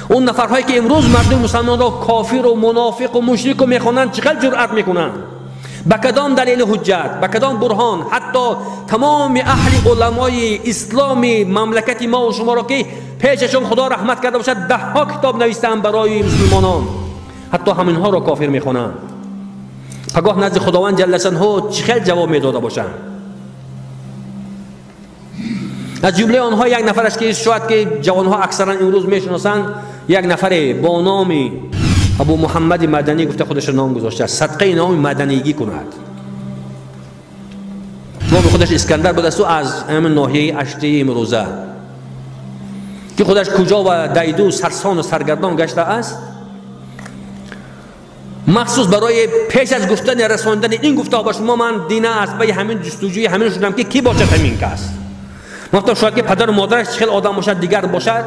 اون نفرهایی که امروز مردم مسلمان را کافر و منافق و مشرک و میخوانند چقدر جرأت میکنند، به کدام دلیل حجت، به کدام برهان؟ حتی تمام اهل علمای اسلامی مملکت ما و شما را که پیششون خدا رحمت کرده باشد 10 ها کتاب نوشتن برای مسلمانان، حتی همینها را کافر میخوانند. پگاه نزد خداوند جل شأنه چه جواب میداده باشند؟ از جمله آنها یک نفر است که شاید که جوانها اکثرا امروز میشناسند، یک نفر با نام ابو محمد مدنی گفته، خودش نام گذاشته صدقه نام مدنیگی کند. نام خودش اسکندر بود است و از همین ناحیه اشتی امروزه که خودش کجا و دیدو سرسان و سرگردان گشته است، مخصوص برای پیش از گفتن رساندن این گفته با شما من دین است به همین جستجوی همین شدم که کی باشد همین کس. مثلا شاید که پدر و مادرش خیلی آدم باشد، دیگر باشد،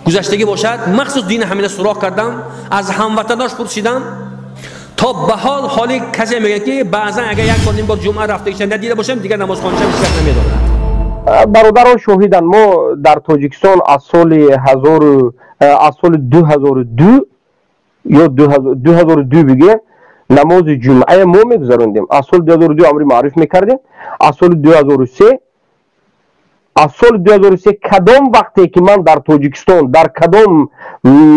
گذشتگی باشد، مخصوص دین همین سراغ کردم، از هموطناش پرسیدم تا به حال کسی میگه که بعضا اگر یک بار این بار جمعه رفته ایشان ندیده باشم دیگر نماز خوانش بیشتر نمیدونم. برادران شاهدن، ما در تاجیکستان از سال 2002 یا 2002 بگه نماز جمعه ما میگذراندیم. از سال 2002 امری معرف میکردیم. از سال 2003 کدام وقتی که من در تاجیکستان در کدام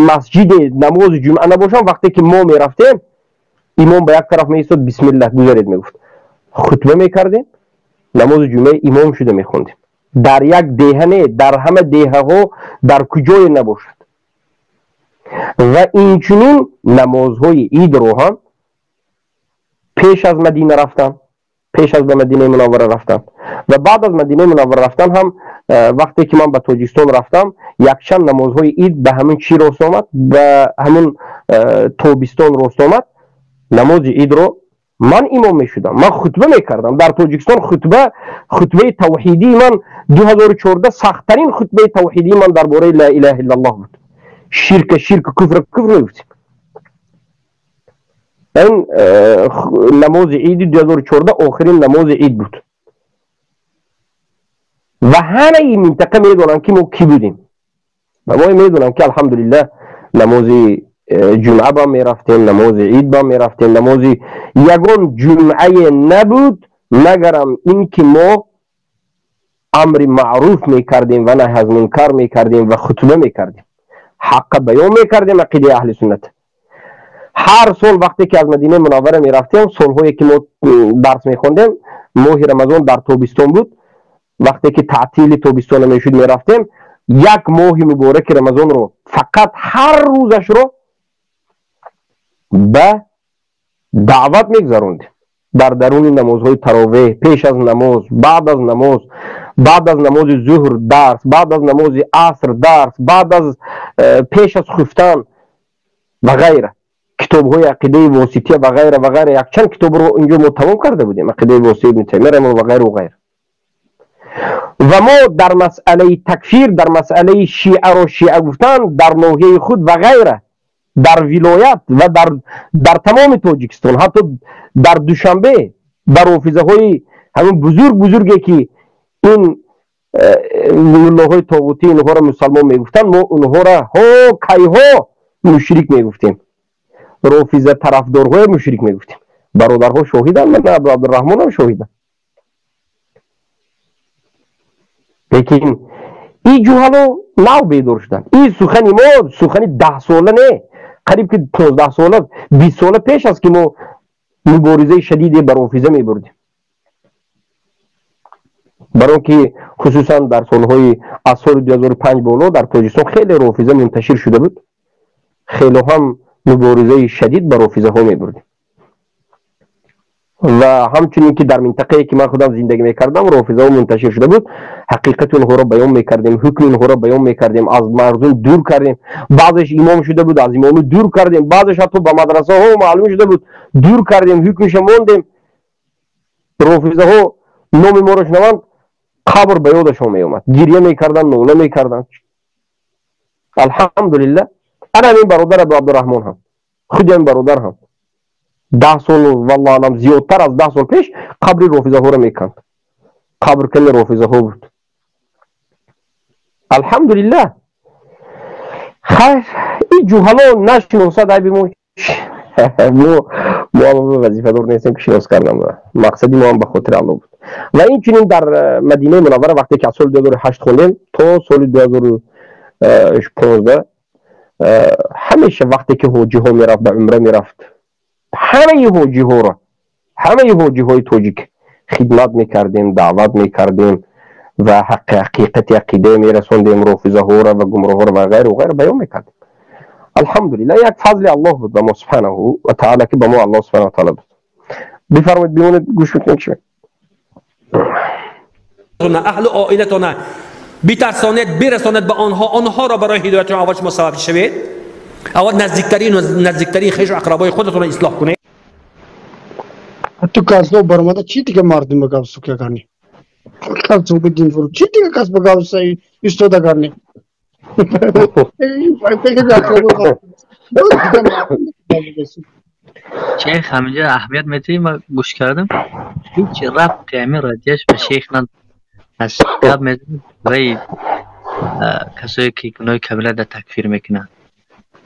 مسجد نماز جمعه نباشم، وقتی که ما میرفتیم امام به یک طرف میایستاد بسم الله گذارید میگفت، خطبه میکردیم، نماز جمعه امام شده میخوندیم. در یک دهنه، در همه دهه ها در کجای نباشد. و اینچنین نمازهای عید رو هم پیش از مدینه رفتم، پیش از به مدینه منوره رفتم و بعد از مدینه منوره رفتن هم وقتی که من به تاجیکستان رفتم یک چند نمازهای عید به همون چی راست آمد، به همون تابستان راست آمد. نماز عید رو من امام میشدم، من خطبه میکردم در تاجیکستان. خطبه توحیدی من 2014 سختترین خطبه توحیدی من درباره لا اله الا الله بود. شرک کفر میگفتیم. این نماز عید 2014 آخرین نماز عید بود و همه این منطقه میدونن که ما کی بودیم و ما میدونن که الحمدلله نماز جمعه با میرفتیم، نماز عید با میرفتیم. نماز یگان جمعه نبود مگرم این که ما امر معروف میکردیم و نهی از منکر میکردیم و خطبه میکردیم، حق بیان میکردیم، عقیده اهل سنت. هر سال وقتی که از مدینه منوره میرفتیم، سالهایی که ما درس میخوندیم، ماه رمضان در تابستان بود، وقتی که تعطیل تابستان میشد میرفتیم، یک ماه مبارک رمضان رو فقط هر روزش رو به دعوت میگذروندیم. در درون نمازهای تراویح، پیش از نماز، بعد از نماز، بعد از نماز ظهر درس، بعد از نماز عصر درس، بعد از پیش از خفتن و غیره، کتاب های عقیده واسطیه و غیره و غیره. یک چند کتاب رو اینجا ما تمام کرده بودیم، عقیده واسطی ابن تیمیه و غیره و غیره. و ما در مسئله تکفیر، در مسئله شیعه رو شیعه گفتن در ناحیه خود و غیره، در ولایت و در تمام تاجیکستان، حتی در دوشنبه در رافضه های همون بزرگی که این الله های طاغوتی اینها را مسلمان میگفتن، ما اونها را ها کیها مشرک میگفتیم، رافضه طرفدارهای مشرک میگفتیم. برادرها شاهدن، من عبدالرحمن هم شاهدم. لیکن این جوهلو نو بیدار شدن. این سخنی ما سخنی 10 ساله نه، قریب که 15 ساله 20 ساله پیش است که ما مبارزه شدید بر رافضه میبردیم. برای که خصوصا در سالهای از سال 2005 بالا در تاجیکستان خیلی رافضه منتشر شده بود، خیلی هم مبارزه شدید بر رافضه ها میبردیم. و همچنین که در منطقه‌ای که من خودم زندگی میکردم رافضه ها منتشر شده بود، حقیقت اونها را بیان میکردیم، حکم اونها را بیان میکردیم، از مردم دور کردیم. بعضش امام شده بود، از امام دور کردیم، بعضش حتی به مدرسه ها معلوم شده بود، دور کردیم، حکمش ماندیم. رافضه ها نام ما را شنوند قبر به یادشان میومد، گریه میکردن، ناله میکردن. الحمدلله انا این برادر عبدالرحمن هم، خود این برادر هم 10 سال والله علم زیادتر از 10 سال پیش قبر رافضه ها را میکند. قبر کل رافضه ها بود. الحمدلله خیر این جوهلا نشنوسه دای بیمون ما وظیفه دار نیستیم که شناس کردم. مقصدی ما هم به خاطر الله بود. و این چنین در مدینه منوره وقتی که سال 2008 خوندیم تا سال 2015 همیشه وقتی که حاجی ها میرفت به عمره میرفت، همه حاجی ها را، همه حاجی های تاجیک خدمت میکردیم، دعوت میکردیم و حقیقت عقیده میرسوندیم، رافضه ها را و گمراه ها را و غیر و غیر بیان میکردیم. الحمدلله یک فضل الله بود به ما سبحانه و تعالی که به ما الله سبحانه و تعالی بود. بفرمایید بیمونید گوش میکنید چی اهل عائلتون بترسانید، برسانید به آنها را برای هدایت اول شما سبب شوید. اول نزدیکترین خویش و اقربای خودتون را اصلاح کنید. تو کاسو برماده چی دیگه مردم بگاوسو که کنی؟ کاسو بدین فرو چی دیگه کاس بگاوسو استودا کنی؟ شیخ همینجا اهمیت میدی. ما گوش کردم هیچ ربطی همین رادیش به شیخ نداره. از گپ میزنه برای کسایی که گناه کبیره در تکفیر میکنن.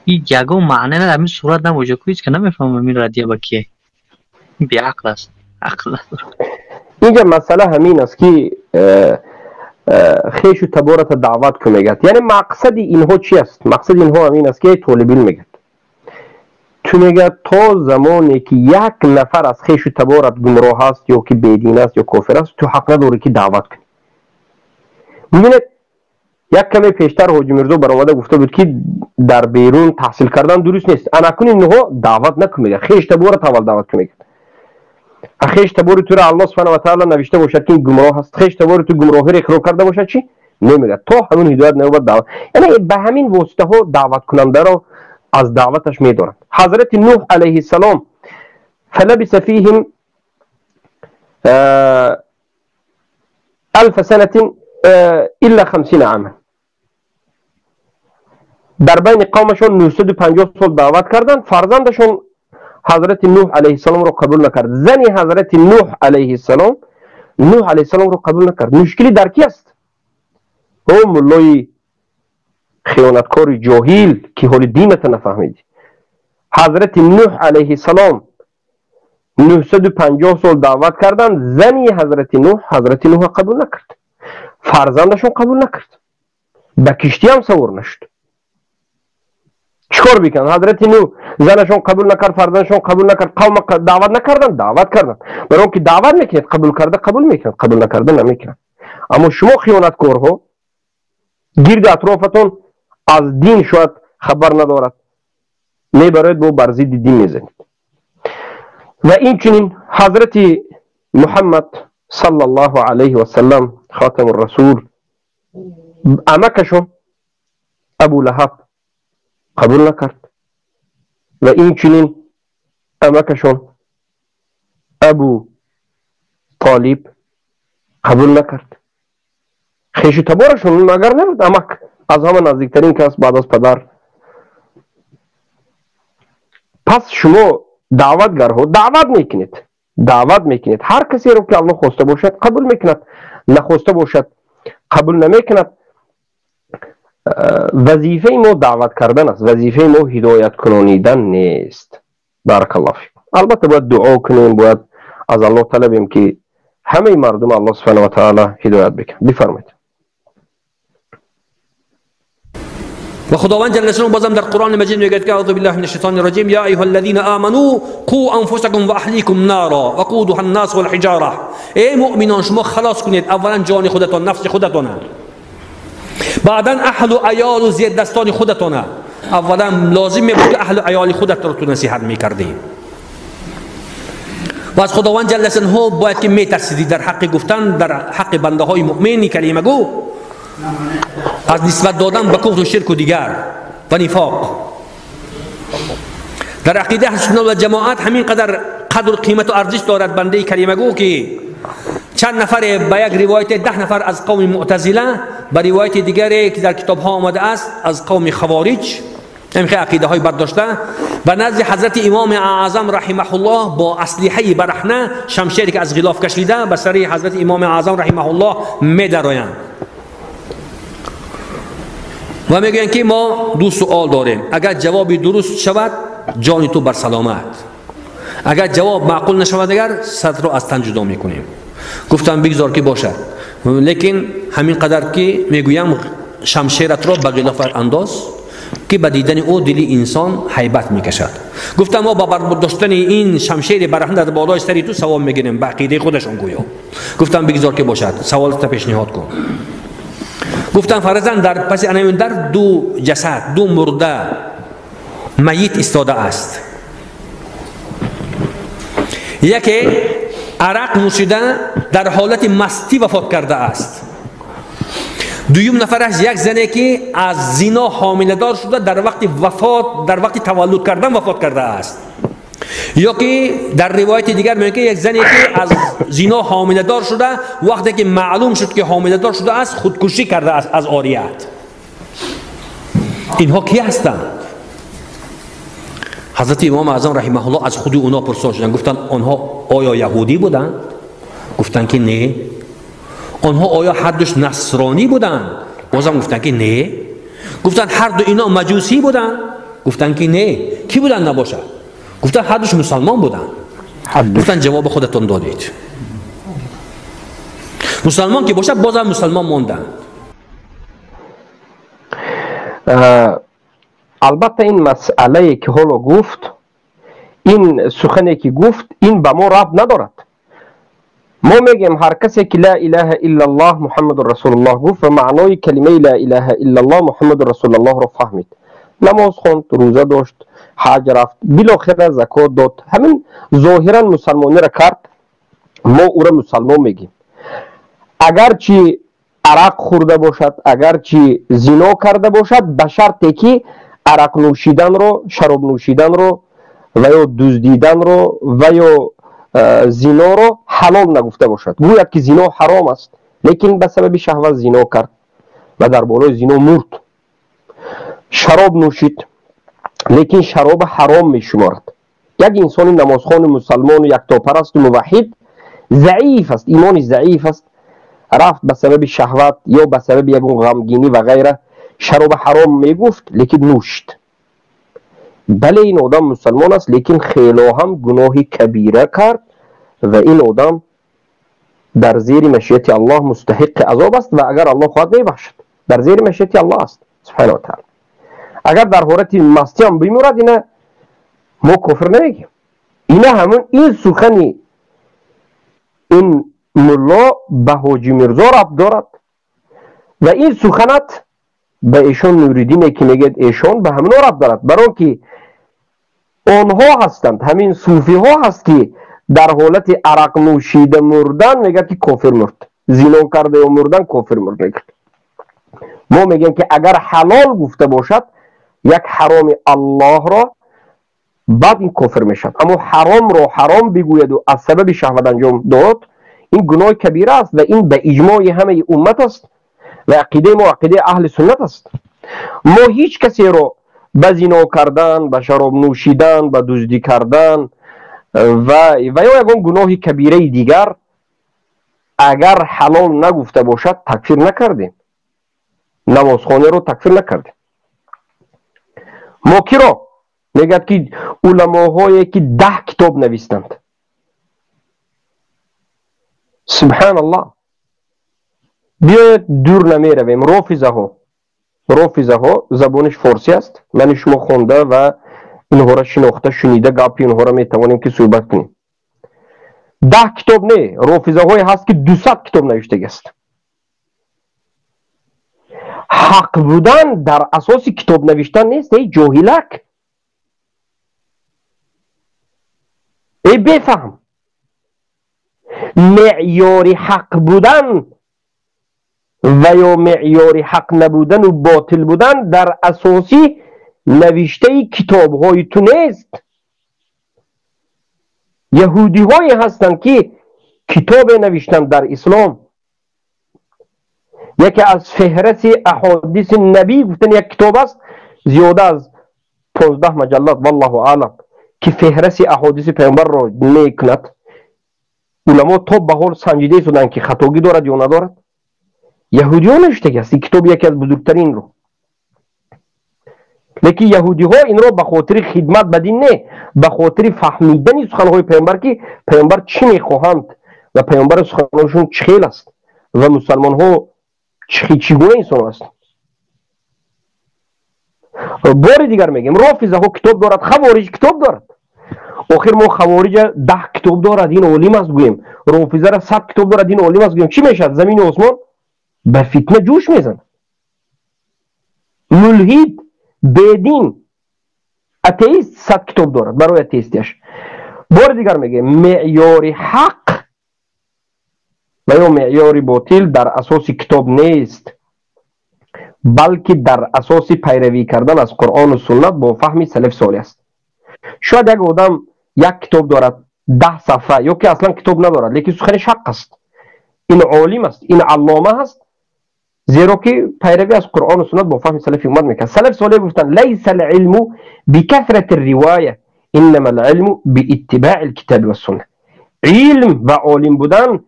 این یگو معنی نداره. همین صورت نموجه کویست که نمیفهمم این رادیه با کیه. این بی عقل است. عقل نداره. اینجا مسئله همین است که خیش و تبارت دعوت که میگد. یعنی مقصد اینها چی است؟ مقصد اینها همین است که طالبین میگد تو میگد تا زمانی که یک نفر از خیش و تبارت گمراه است یا که بیدین است یا کافر است تو حق نداری که دعوت کنی. ببینید یک کمی پیشتر حاجی میرزا برآمده گفته بود که در بیرون تحصیل کردن درست نیست. انا کنین اینها دعوت نکن میگه. خیش تبارت اول دعوت کن میگه. خیش تبارت تو را الله سبحانه و تعالی نوشته باشد که گمراه است، خیش تبارت تو گمراهی را اقرار کرده باشد چی نمیگه تا همون هدایت نوبت دعوت. یعنی به همین واسطه ها دعوت کننده را از دعوتش میدارند. حضرت نوح علیه السلام فلبث فیهم 1000 سنه الا 50 عاما. در بین قومشون 950 سال دعوت کردند. فرزندشون حضرت نوح علیه السلام رو قبول نکرد. زنی حضرت نوح علیه السلام رو قبول نکرد. مشکلی در کی است؟ او مولای خیانتکار جاهل که حال دینت نفهمیدی. حضرت نوح علیه السلام 950 سال دعوت کردند. زنی حضرت نوح قبول نکرد. فرزندشون قبول نکرد. به کشتی هم سوار نشد. چیکار بکنن؟ حضرت نوح زنشون قبول نکرد، فرزندشون قبول نکرد، قوم دعوت نکردن، دعوت کردن. برای که دعوت میکنید قبول کرده قبول میکنید، قبول نکرده نمیکنید. اما شما خیانتکارها گرد اطرافتون از دین شاید خبر ندارد، میبرید با برزید دین میزنید. و این چنین حضرت محمد صلی الله علیه و سلم خاتم الرسول امکشون ابو لهب قبول نکرد و این چنین امکشون ابو طالب قبول نکرد. خیش تبارشون مگر نبود امک از همه نزدیکترین کس بعد از پدر. پس شما دعوتگرها دعوت میکنید هر کسی رو که الله خواسته باشد قبول میکند، نخواسته باشد قبول نمیکند. وظیفه ما دعوت کردن است، وظیفه ما هدایت کنانیدن نیست. بارک الله فیکم. البته باید دعا کنیم، باید از الله طلبیم که همه مردم الله سبحانه و تعالی هدایت بکنه. بفرمایید. و خداوند جل شانه بازم در قرآن مجید میگه که اعوذ بالله من الشیطان الرجیم یا ایها الذین آمنوا قوا انفسکم و اهلیکم نارا وقودها الناس والحجاره. ای مؤمنان شما خلاص کنید اولا جان خودتان، نفس خودتان، بعدا اهل و عیال و زیر دستان خودتان. اولا لازم میبود که اهل و عیال خودت رو تو نصیحت میکردی و از خداوند جل شانه باید که میترسیدی در حق گفتن، در حق بنده های مؤمنی کلمه گو، از نسبت دادن به کفر و شرک و دیگر و نفاق. در عقیده اهل سنت و جماعت همین قدر قدر و قیمت و ارزش دارد بنده کلمه گو که چند نفر به یک روایت 10 نفر از قوم معتزله، به روایت دیگری که در کتاب ها آمده است از قوم خوارج، همین عقیده های برداشته به نزد حضرت امام اعظم رحمه الله با اسلحه برهنه، شمشیری که از غلاف کشیده به سر حضرت امام اعظم رحمه الله می‌درایند و میگویند که ما دو سوال داریم، اگر جوابی درست شود جان تو بر سلامت، اگر جواب معقول نشود دیگر سر رو از تن جدا میکنیم. گفتم بگذار که باشد، لیکن همین قدر که میگویم شمشیرت را به غلاف انداز که به دیدن او دلی انسان هیبت میکشد. گفتم ما با برداشتن این شمشیر برهنه در بالای سری تو ثواب میگیریم، به عقیده خودشون گویا. گفتم بگذار که باشد، سوالت پیشنهاد کن. گفتم فرضاً در پس در دو جسد، دو مرده میت استاده است، یکی عرق نوشیده در حالت مستی وفات کرده است، دویم نفرش یک زنی که از زنا حامله دار شده در وقت تولد کردن وفات کرده است، یا که در روایت دیگر میگه یک زنی که از زنا حامله دار شده وقتی که معلوم شد که حامله دار شده است خودکشی کرده است از عاریت. اینها کی هستند؟ حضرت امام اعظم رحمه الله از خود اونا پرسیده شدند، گفتند آنها آیا یهودی بودند؟ گفتند که نه. آنها آیا هر دوش نصرانی بودند؟ بازم گفتند که نه. گفتند هر دو اینا مجوسی بودند؟ گفتند که نه. کی بودند نباشد؟ گفتند هر دوش مسلمان بودند. گفتند جواب خودتون دادید. مسلمان که باشد بازم مسلمان ماندند. البته این مسئله که حالا گفت، این سخنی که گفت، این به ما ربط ندارد. ما میگیم هر کسی که لا اله الا الله محمد رسول الله گفت و معنای کلمه لا اله الا الله محمد رسول الله را فهمید، نماز خواند، روزه داشت، حج رفت، بالاخره زکات داد، همین ظاهرا مسلمانی را کرد، ما او را مسلمان میگیم. اگرچه عرق خورده باشد، اگرچه زنا کرده باشد، به شرطی که عرق نوشیدن رو، شراب نوشیدن رو و یا دزدیدن رو و یا زنا رو حلال نگفته باشد. گوید که زنا حرام است لیکن به سبب شهوت زنا کرد و در بالای زنا مرد. شراب نوشید لیکن شراب حرام می شمارد. یک انسان نمازخوان مسلمان و یکتاپرست و موحد ضعیف است، ایمانش ضعیف است، رفت به سبب شهوت یا به سبب یک غمگینی و غیره شراب حرام می گفت لیکن نوشت. بله این آدم مسلمان است لیکن خیلی هم گناه کبیره کرد و این آدم در زیر مشیت الله مستحق عذاب است و اگر الله خواهد میبخشد در زیر مشیت الله است سبحانه و تعالی. اگر در حالت مستی هم بمیرد اینه ما کفر نمیگیم. اینه همون این سخنی این ملا به حاجی میرزا ربط دارد و این سخنت به ایشان نوریدینه که میگه ایشان به همون ربط دارد، برای که آنها هستند، همین صوفی ها هست که در حالت عرق نوشیده مردن میگه که کافر مرد، زنا کرده و مردن کافر مرد میگه. ما میگیم که اگر حلال گفته باشد یک حرام الله را بعد این کافر میشد، اما حرام را حرام بگوید و از سبب شهوت انجام داد این گناه کبیره است و این به اجماع همه امت است و عقیده ما عقیده اهل سنت است. ما هیچ کسی را به زنا کردن، به شراب نوشیدن، به دزدی کردن و یا یکان گناه کبیره دیگر اگر حلال نگفته باشد تکفیر نکردیم، نمازخوانی رو تکفیر نکردیم. ما کی را میگد که علماهایی که 10 کتاب نوشتند، سبحان الله. بیاید دور نمی رویم. رافضه ها زبانش فارسی است، من شما خونده و اینها را شناخته شنیده گپی اینها را میتوانیم که صحبت کنیم. 10 کتاب نه، رافضه های هست که 200 کتاب نوشته است. حق بودن در اساس کتاب نوشتن نیست، ای جاهلک، ای بفهم. معیار حق بودن و یا معیار حق نبودن و باطل بودن در اساسی نوشته کتاب های تو نیست. یهودی های هستند که کتاب نوشتن در اسلام، یکی از فهرست احادیث نبی گفتن یک کتاب است زیاده از 15 مجلد والله اعلم که فهرست احادیث پیامبر را میکند. علما تا به حال سنجیده شدن که خطاگی دارد یا ندارد. یهودیان نوشته است این کتاب، یکی از بزرگترین رو. لیکن یهودی ها این را به خاطر خدمت به دین نه، به خاطر فهمیدن سخنهای پیامبر که پیامبر چی میخواهند و پیامبر سخنهاشون چه خیل است و مسلمان ها چگونه انسان است. بار دیگر میگم رافضه ها کتاب دارد، خوارج کتاب دارد. آخر ما خوارج 10 کتاب دارد این عالم است گوییم، رافضه را 100 کتاب دارد این عالم است گوییم، چی میشد؟ زمین و آسمان به فتنه جوش میزند. ملحد بدین اتئیست 100 کتاب دارد برای اتئیستیش. بار دیگر میگه معیار حق و یا معیار باطل در اساس کتاب نیست، بلکه در اساس پیروی کردن از قرآن و سنت با فهم سلف صالح است. شاید یک آدم یک کتاب دارد 10 صفحه یا که اصلا کتاب ندارد لیکن سخنش حق است، این عالم است، این علامه است، زیرا که پیروی از قرآن و سنت با فهم سلف امت میکنه. سلف صالح گفتن لیس العلم بکثرت الروايه انما العلم باتباع الكتاب والسنه. علم و عالم بودن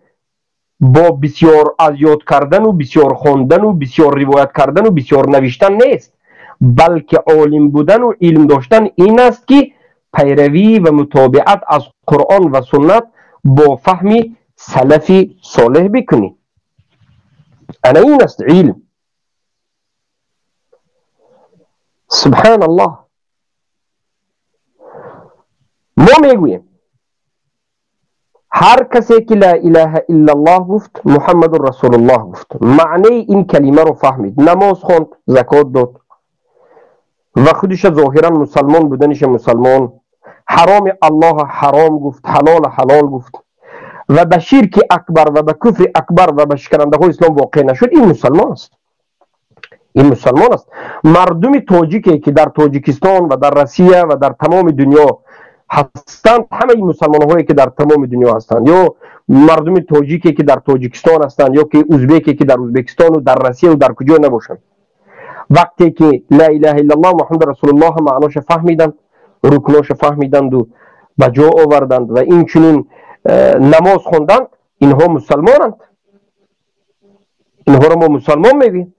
با بسیار از یاد کردن و بسیار خواندن و بسیار روایت کردن و بسیار نوشتن نیست، بلکه عالم بودن و علم داشتن این است که پیروی و متابعت از قرآن و سنت با فهم سلف صالح بکنی. انا این است علم. سبحان الله. ما میگوییم هر کسی که لا اله الا الله گفت، محمد رسول الله گفت، معنی این کلمه رو فهمید، نماز خوند، زکات داد و خودش ظاهرا مسلمان بودنش مسلمان، حرام الله حرام گفت، حلال حلال گفت و به شرک اکبر و به کفر اکبر و به شکننده های اسلام واقع نشد، این مسلمان است. این مسلمان است. مردم تاجیکی که در تاجیکستان و در روسیه و در تمام دنیا هستند، همه این مسلمان هایی که در تمام دنیا هستند، یا مردم تاجیکی که در تاجیکستان هستند یا که ازبکی که در ازبکستان و در روسیه و در کجا نباشند، وقتی که لا اله الا الله محمد رسول الله معناش فهمیدند، رکناش فهمیدند و به جا آوردند و این چنین نماز خوندند، اینها مسلمانند. اینها را ما مسلمان میگیم.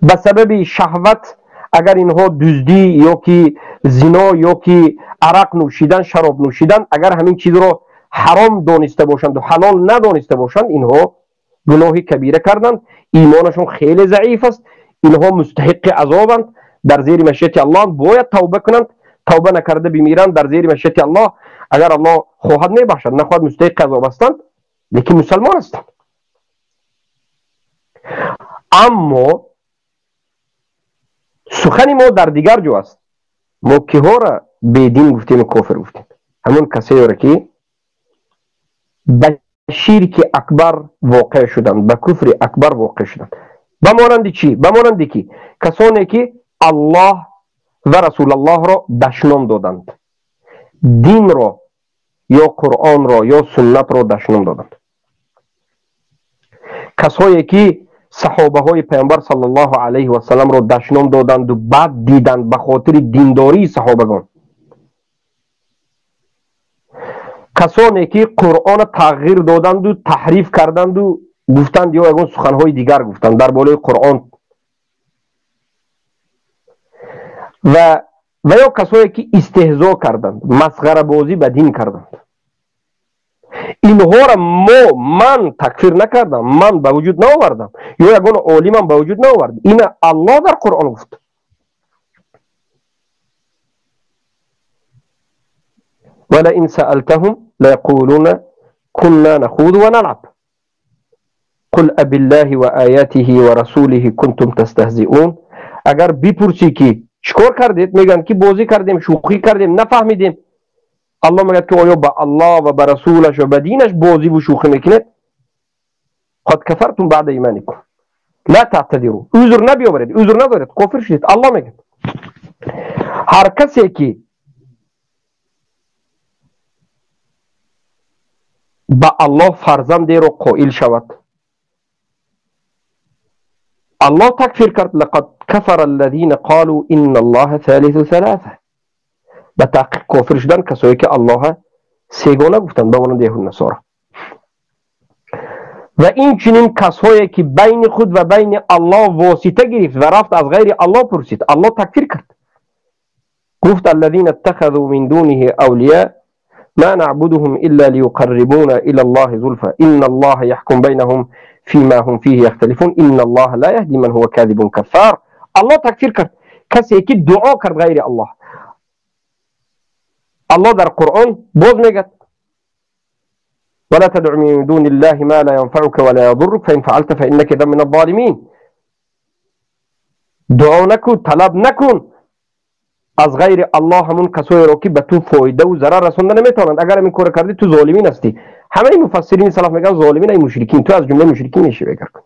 به سبب شهوت اگر اینها دزدی یا که زنا یا که عرق نوشیدن، شراب نوشیدن، اگر همین چیز را حرام دانسته باشند و حلال ندانسته باشند، اینها گناه کبیره کردند، ایمانشون خیلی ضعیف است، اینها مستحق عذابند، در زیر مشیت الله باید توبه کنند، توبه نکرده بمیرند در زیر مشیت الله، اگر الله خواهد میبخشد، نخواهد مستحق عذاب هستند، لیکن مسلمان هستند. اما سخن ما در دیگر جو است. ما که ها را بیدین گفتیم و کافر گفتیم؟ همون کسی را که به شرک اکبر واقع شدند، به کفر اکبر واقع شدند. به مانند چی؟ به مانند که کسانی که الله و رسول الله را دشنام دادند، دین را یا قرآن را یا سنت را دشنام دادند. کسایی که صحابه های پیامبر صلی الله علیه و سلم را دشنام دادند و بعد دیدند به خاطر دینداری صحابگان. کسانی که قرآن تغییر دادند و تحریف کردند و گفتند یا اون سخنهای دیگر گفتند در بالای قرآن، و یا کسانی که استهزا کردند، مسخره بازی به دین کردند. اینها را من تکفیر نکردم، من به وجود نآوردم، یا یگان عالمم به وجود نآورد، این الله در قرآن گفت. ولئن سألتهم ليقولون كنا نخوض ونلعب قل أبالله وآياته ورسوله كنتم تستهزئون. اگر بپرسی که چیکار کردید، میگن که بازی کردیم، شوخی کردیم، نفهمیدیم. الله میگه که آیا با الله و با رسولش و با دینش بازی و شوخی میکنید؟ قد کفرتم بعد ایمانکم لا تعتذروا، عذر نبیاورید، عذر ندارید، کافر شدید. الله میگه هر کسی که با الله فرزندی رو قائل شود، الله تکفیر کرد. لقد کفر الذين قالوا ان الله ثالث ثلاثه. به تحقیق کافر شدن کسایی که الله سگانه گفتند، به مانند یهود نصارا. و این چنین کسایی که بین خود و بین الله واسطه گرفت و رفت از غیر الله پرسید، الله تکفیر کرد. گفت الذين اتخذوا من دونه اولیاء ما نعبدهم الا ليقربونا الى الله زلفى ان الله يحكم بينهم فيما هم فيه يختلفون ان الله لا يهدي من هو كاذب كفار. الله تکفیر کرد کسی که دعا کرد غیر الله. الله در قرآن باز میگه ولا تدع من دون الله ما لا ينفعك ولا يضرك فإن فعلت فإنك إذا من الظالمين. دعا نکن، طلب نکن از غیر الله همون کسایی رو که به تو فایده و ضرر رسوندن نمیتونند. اگر این کار کردی تو ظالمین هستی. همه مفسرین سلف میگن ظالمین ای مشرکین، تو از جمله مشرکین میشی. بگر کن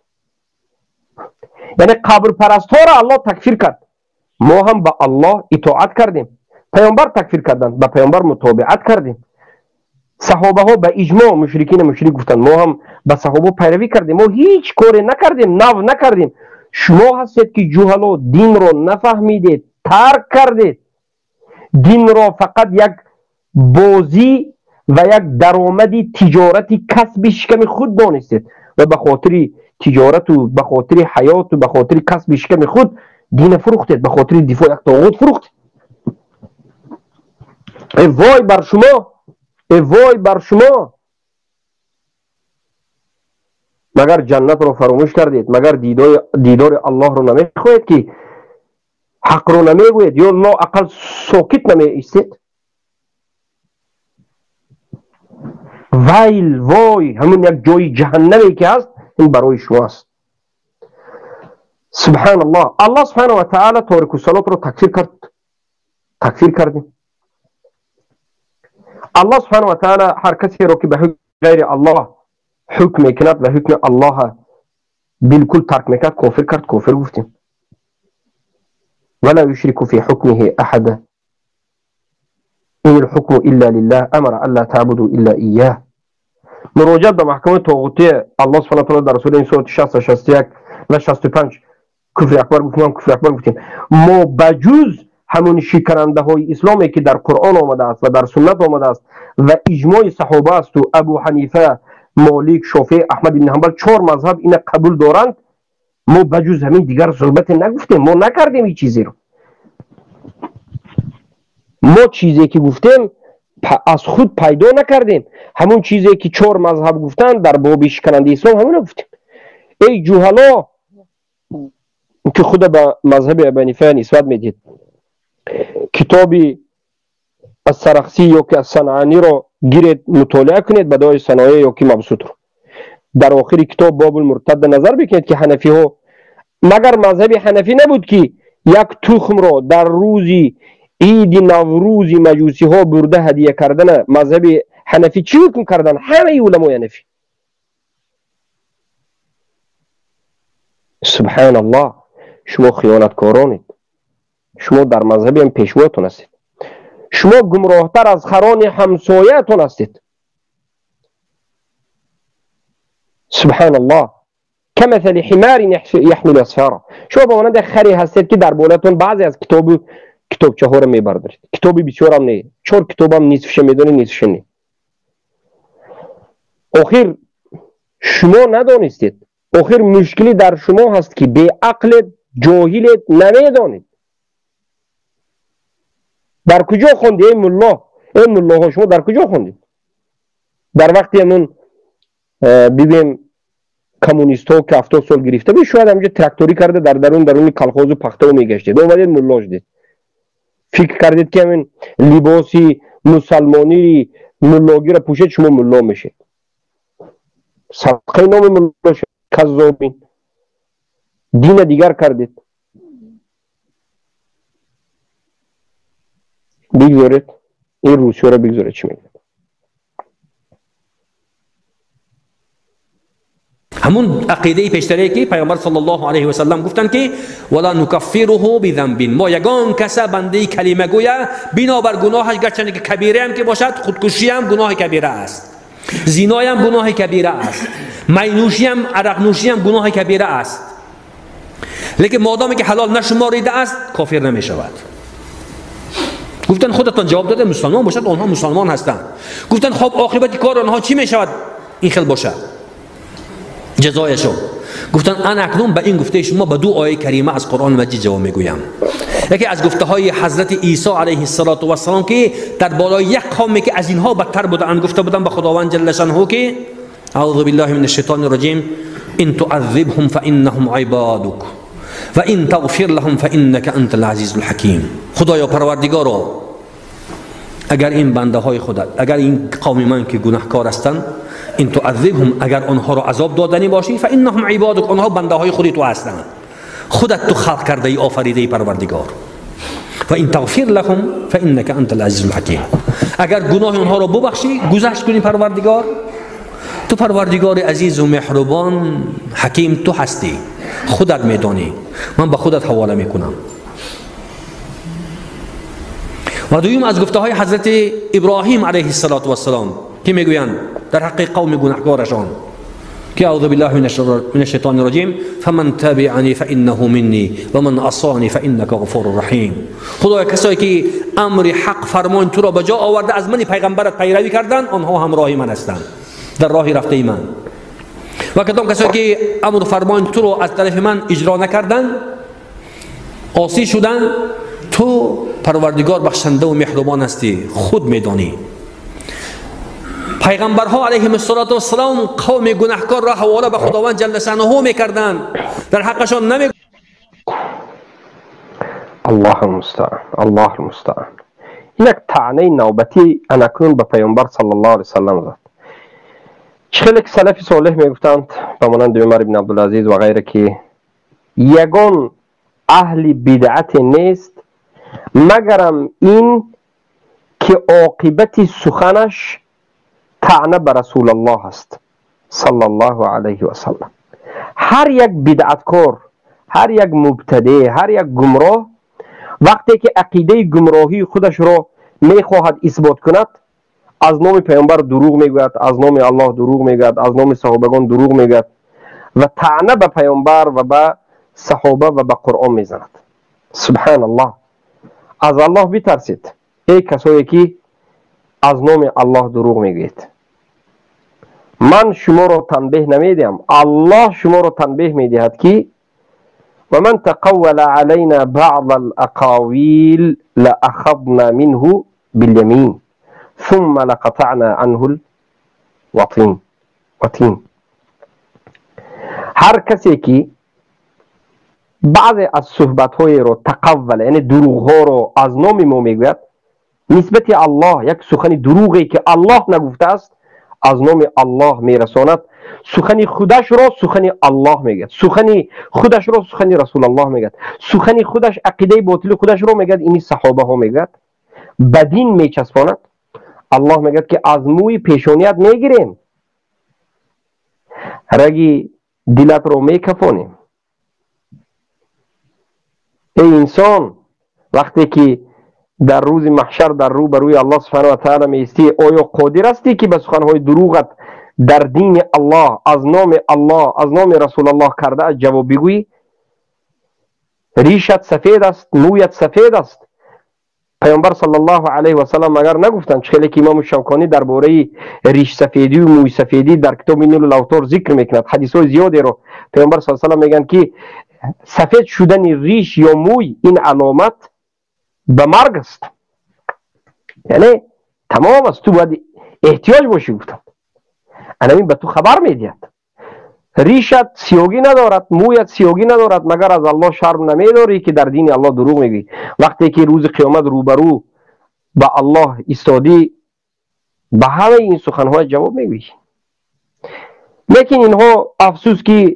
یعنی قبر پرست ها را الله تکفیر کرد. ما هم به الله اطاعت کردیم، پیامبر تکفیر کردند، به پیامبر متابعت کردیم. صحابه ها به اجماع مشرکین مشرک گفتند، ما هم به صحابه پیروی کردیم، ما هیچ کاری نکردیم، نو نکردیم. شما هستید که جهلا دین رو نفهمیدید، ترک کردید، دین را فقط یک بازی و یک درآمدی تجارتی کسب شکم خود دانستید و به خاطر تجارت و به خاطر حیات و به خاطر کسب شکم خود دین فروختید، به خاطر دفاع یک طاغوت فروختید. ای وای بر شما، ای وای بر شما. مگر جنت رو فراموش کردید؟ مگر دیدار الله رو نمیخواهید که حق رو نمیگوید یا الله اقل ساکت نمی ایستید؟ ویل وای، همون یک جای جهنمی که هست این برای شما است. سبحان الله. الله سبحانه و تعالی تارک الصلات رو تکفیر کردیم. الله سبحانه و تعالی هر کسی رو که به حکم غیر الله حکم میکند و حکم الله بالکل ترک میکند کافر کرد. کافر گفتیم. ولا يشرك في حكمه احد ان الحكم الا لله امر الا تعبدوا الا اياه. مراجعت به محکمه طاغوتی الله سبحانه و تعالی در سوره این سورت 60 و 61 و 65 کفر اکبر گفتیم، کفر اکبر گفتیم. ما بجوز همون شکننده های اسلامی که در قرآن آمده است و در سنت آمده است و اجماع صحابه است و ابو حنیفه، مالک، شافعی، احمد بن حنبل 4 مذهب این قبول دارند، ما بجوز همین دیگر صحبت نگفتیم. ما نکردیم این چیزی رو. ما چیزی که گفتیم از خود پیدا نکردیم. همون چیزی که 4 مذهب گفتن در باب شکننده اسلام همون گفتیم. ای جهلا که خود به مذهب ابی حنیفه نسبت میدید، کتابی از سرخسی یا که از صنعانی رو گیرید مطالعه کنید، بدای صنایع یا که مبسوط رو در آخر کتاب باب المرتد نظر بکنید که حنفی ها مگر مذهب حنفی نبود که یک تخم را در روزی عید نوروز مجوسی ها برده هدیه کردن؟ مذهب حنفی چی حکم کردن؟ همه علمای حنفی. سبحان الله. شما خیانتکارانید. شما در مذهب هم پیشواتون هستید. شما گمراهتر از خران همسایه‌تون هستید. سبحان الله. کمثل حمار یحمل اسفارا. شما به مانند خری هستید که در بالاتون بعضی از کتابچه ها رو میبردارید. کتابی بسیار هم نه، 4 کتاب هم نصفش میدونید نصفش نه. آخر شما ندانستید. آخر مشکلی در شما هست که بی عقل جاهلید، نمیدانید. در کجا خوندید ای ملا؟ ای ملا ها شما در کجا خوندید؟ در وقتی همون ببین کمونیست ها که 70 سال گرفته بود شاید همونجا تراکتوری کرده در درون کلخوز و پخته و میگشتید، اومدید ملا شدید. فکر کردید که همین لباسی مسلمانی ملاگی را پوشید شما ملا میشید. صدقه نام ملا شد. کذابین. دین دیگر کردید. بگذارید این روسیه را بگذارید. چی میگه؟ همون عقیده پیشتری که پیامبر صلی الله علیه و سلم گفتن که ولا نکفره بذنب، ما یگان کس بنده کلمه گویا بنابر گناهش گرچه که کبیره هم که باشد، خودکشی هم گناه کبیره است، زینای هم گناه کبیره است، مینوشی هم عرق نوشی هم گناه کبیره است، لیکن مادامی که حلال نشماریده است کافر نمی شود. گفتن خودتان جواب داده مسلمان باشد آنها مسلمان هستند. گفتن خب عاقبت کار آنها چی می شود؟ این خیلی باشد جزایشو. گفتن انا اکنون به این گفته شما به دو آیه کریمه از قرآن مجید جواب میگویم. یکی از گفته های حضرت عیسی علیه السلام که در بالای یک قومی که از اینها بدتر بودند گفته بودند به خداوند جل شانه که اعوذ بالله من الشیطان الرجیم ان تعذبهم فانهم عبادك و ان تغفر لهم فانك انت العزیز الحکیم. خدایا پروردگارا، اگر این بنده های خودت، اگر این قوم من که گناهکار هستند، ان تعذبهم، اگر آنها را عذاب دادنی باشی، فانهم عبادك، آنها بنده های خودت تو هستند، خودت تو خلق کرده ای، آفریده ای پروردگار. و ان تغفر لهم فانك انت العزیز الحکیم، اگر گناه آنها را ببخشی، گذشت کنی پروردگار، تو پروردگار عزیز و مهربان حکیم تو هستی، خودت میدانی، من به خودت حواله میکنم. و دویم از گفته های حضرت ابراهیم علیه السلام که میگویند در حق قوم گناهکارشان که اعوذ بالله من الشیطان الرجیم فمن تبعنی فانه منی و من عصانی فانک غفور رحیم. خدایا کسایی که امر حق فرمان تو را به جا آورده از من پیغمبرت پیروی کردند، آنها همراه من هستند، در راه رفته من. و کدام کسایی که امر فرمان تو را از طرف من اجرا نکردند، عاصی شدند، تو پروردگار بخشنده و مهربان هستی، خود میدانی. پیغمبرها علیهم السلام قوم گناهکار را حواله به خداوند جل شانه میکردند، در حقشان نمی. الله المستعان، الله المستعان. این یک طعنه نوبتی اناکنون به پیامبر صلی الله علیه و سلم زد. خیلی سلف صالح میگفتند به مانند عمر بن عبدالعزیز و غیره که یگان اهل بدعت نیست مگرم این که عاقبت سخنش طعنه به رسول الله است صلی الله علیه و سلم. هر یک بدعتکار، هر یک مبتدع، هر یک گمراه وقتی که عقیده گمراهی خودش را میخواهد اثبات کند، از نام پیامبر دروغ میگوید، از نام الله دروغ میگوید، از نام صحابگان دروغ میگوید و طعنه به پیامبر و به صحابه و به قرآن میزند. سبحان الله. از الله بترسید ای کسایی که از نام الله دروغ میگوید. من شما را تنبیه نمیدیم، الله شما را تنبیه میدهد که و من تقول علینا بعض الاقاویل لاخذنا منه بالیمین ثم لقطعنا عنه الوتین. هر کسی که بعضی از صحبت های رو تقول، یعنی دروغ ها رو از نام ما میگوید، نسبت الله، یک سخن دروغی که الله نگفته است از نام الله میرساند، سخن خودش را سخن الله میگد، سخن خودش را سخن رسول الله میگد، سخن خودش عقیده باطل خودش را میگد، اینی صحابه ها میگد، بدین میچسباند. الله میگد که از موی پیشانیت میگیریم، رگی دلت رو میکفانیم. ای انسان، وقتی که در روز محشر در رو بروی الله سبحانه و تعالی میستی، آیا قادر هستی که به سخنهای دروغت در دین الله، از نام الله، از نام رسول الله کرده جواب بگویی؟ ریشت سفید است، مویت سفید است. پیامبر صلی الله علیه و سلم مگر نگفتند؟ خیلی که امام شوکانی درباره ریش سفیدی و موی سفیدی در کتاب نیل الاوطار ذکر میکند، حدیث های زیادی رو پیامبر صلی الله علیه و سلم میگن که سفید شدن ریش یا موی این علامت به مرگ است، یعنی تمام است، تو باید احتیاج باشی. گفتم این به تو خبر میدهد ریشت سیاگی ندارد، مویت سیاگی ندارد، مگر از الله شرم نمیداری که در دین الله دروغ میگی؟ وقتی که روز قیامت روبرو به الله ایستادی به همه این سخنهای جواب میگی. لیکن اینها افسوس که